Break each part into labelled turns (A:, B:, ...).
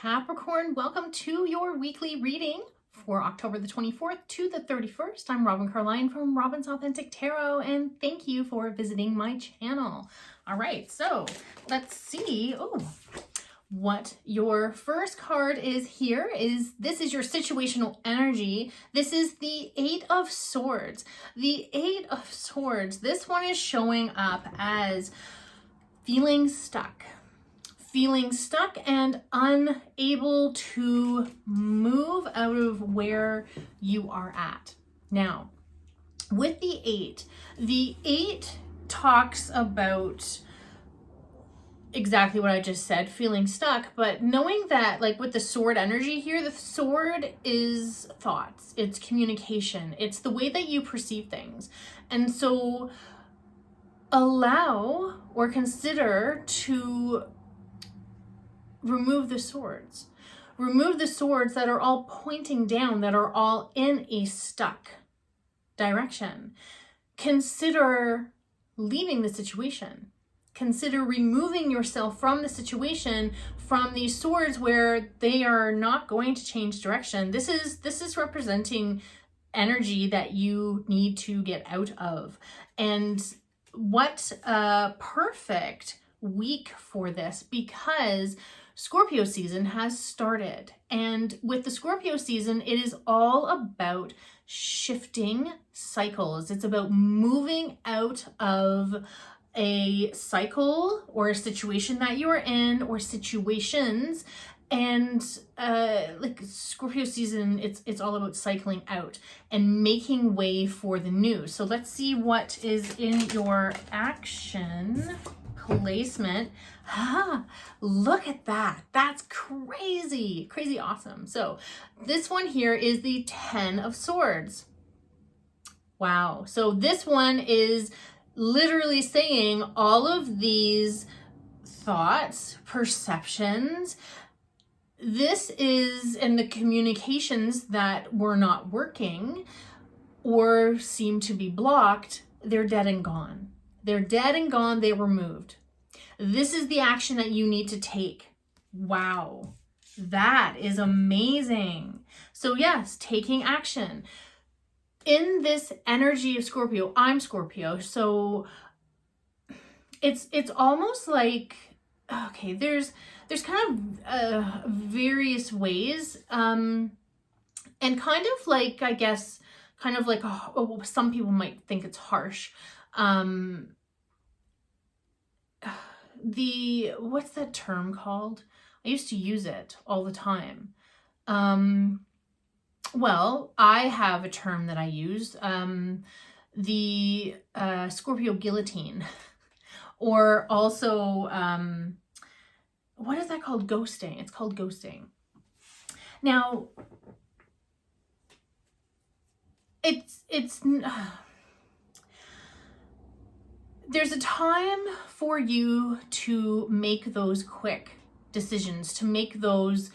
A: Capricorn, welcome to your weekly reading for October the 24th to the 31st. I'm Robin Carline from Robin's Authentic Tarot, and thank you for visiting my channel. All right, so let's see what your first card is here. This is your situational energy. This is the Eight of Swords. The Eight of Swords, this one is showing up as feeling stuck and unable to move out of where you are at. Now, with the eight talks about exactly what I just said, feeling stuck, but knowing that, like with the sword energy here, the sword is thoughts, it's communication, it's the way that you perceive things. And so allow or consider to remove the swords. Remove the swords that are all pointing down, that are all in a stuck direction. Consider leaving the situation. Consider removing yourself from the situation, from these swords where they are not going to change direction. This is representing energy that you need to get out of. And what a perfect week for this, because Scorpio season has started. And with the Scorpio season, it is all about shifting cycles. It's about moving out of a cycle or a situation that you are in, or situations. And like Scorpio season, it's all about cycling out and making way for the new. So let's see what is in your action placement. Look at that. That's crazy awesome. So this one here is the 10 of Swords. Wow. So this one is literally saying all of these thoughts, perceptions, this is in the communications that were not working or seem to be blocked. They're dead and gone. They're dead and gone. They were moved. This is the action that you need to take. Wow. That is amazing. So yes, taking action. In this energy of Scorpio, I'm Scorpio, so it's almost like, okay, there's kind of various ways, and kind of like, I guess, kind of like, some people might think it's harsh. What's that term called? I used to use it all the time. Well, I have a term that I use, the Scorpio guillotine, or also, what is that called? Ghosting. It's called ghosting. Now, there's a time for you to make those quick decisions, to make those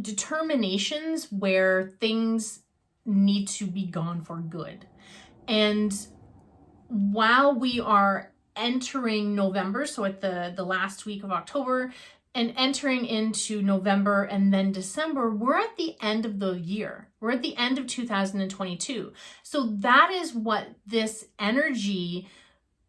A: determinations where things need to be gone for good. And while we are entering November, so at the last week of October and entering into November and then December, we're at the end of the year. We're at the end of 2022. So that is what this energy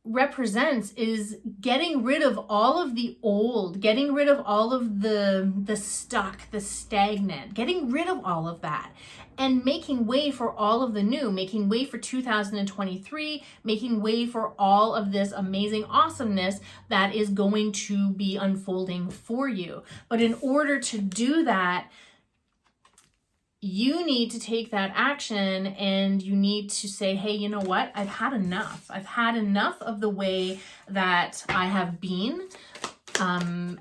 A: represents, is getting rid of all of the old, getting rid of all of the stuck, the stagnant, getting rid of all of that and making way for all of the new, making way for 2023, making way for all of this amazing awesomeness that is going to be unfolding for you. But in order to do that, you need to take that action, and you need to say, hey, you know what? I've had enough. I've had enough of the way that I have been,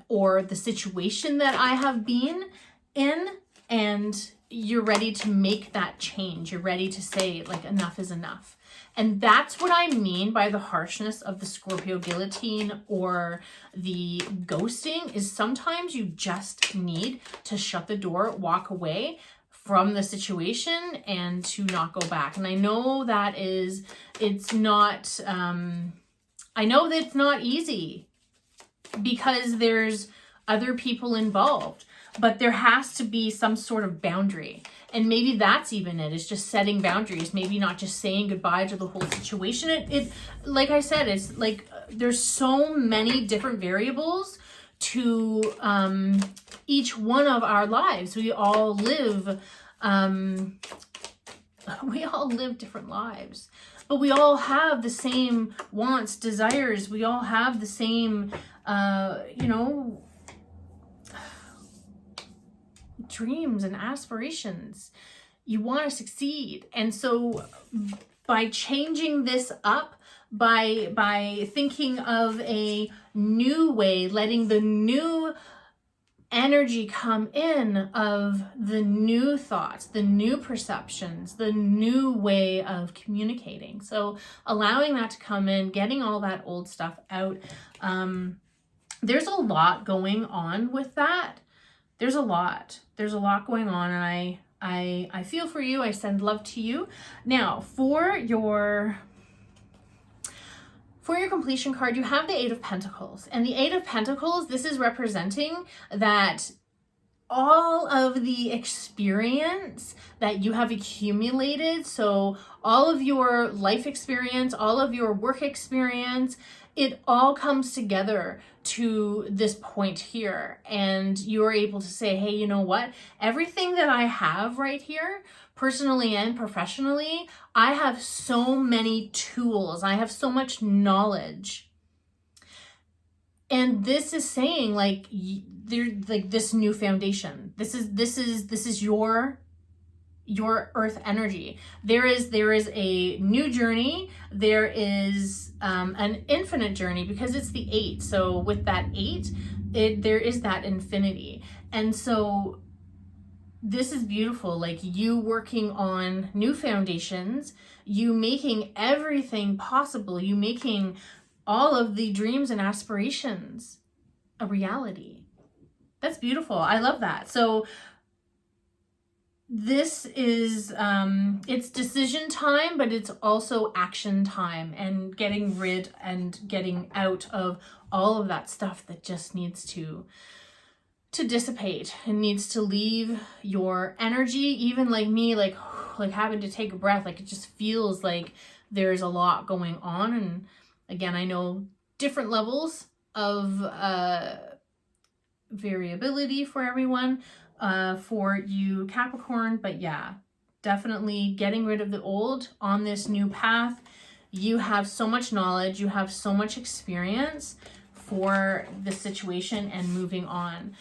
A: or the situation that I have been in, and you're ready to make that change. You're ready to say, like, enough is enough. And that's what I mean by the harshness of the Scorpio guillotine or the ghosting, is sometimes you just need to shut the door, walk away from the situation, and to not go back. And I know that it's not, I know that it's not easy, because there's other people involved, but there has to be some sort of boundary. And maybe that's even it. It's just setting boundaries. Maybe not just saying goodbye to the whole situation. It like I said, it's like there's so many different variables to each one of our lives. We all live different lives, but we all have the same wants, desires. We all have the same, dreams and aspirations. You want to succeed. And so by changing this up, by thinking of a new way, letting the new energy come in of the new thoughts, the new perceptions, the new way of communicating. So allowing that to come in, getting all that old stuff out. There's a lot going on with that. There's a lot going on, and I feel for you. I send love to you. Now, for your completion card, you have the Eight of Pentacles. And the Eight of Pentacles, this is representing that all of the experience that you have accumulated, so all of your life experience, all of your work experience, it all comes together to this point here. And you're able to say, hey, you know what? Everything that I have right here, personally and professionally, I have so many tools. I have so much knowledge. And this is saying like, like this new foundation. This is your earth energy. There is a new journey. There is an infinite journey, because it's the 8. So with that 8, there is that infinity. And so this is beautiful. Like you working on new foundations, you making everything possible, you making all of the dreams and aspirations a reality. That's beautiful. I love that. So this is, it's decision time, but it's also action time, and getting rid and getting out of all of that stuff that just needs to dissipate and needs to leave your energy. Even like me, like having to take a breath, like it just feels like there's a lot going on. And again, I know different levels of variability for everyone. For you Capricorn, but yeah, definitely getting rid of the old on this new path. You have so much knowledge, you have so much experience for the situation and moving on.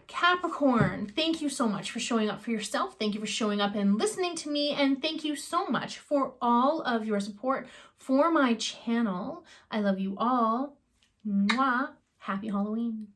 A: Capricorn, thank you so much for showing up for yourself. Thank you for showing up and listening to me, and thank you so much for all of your support for my channel. I love you all. Mwah. Happy Halloween.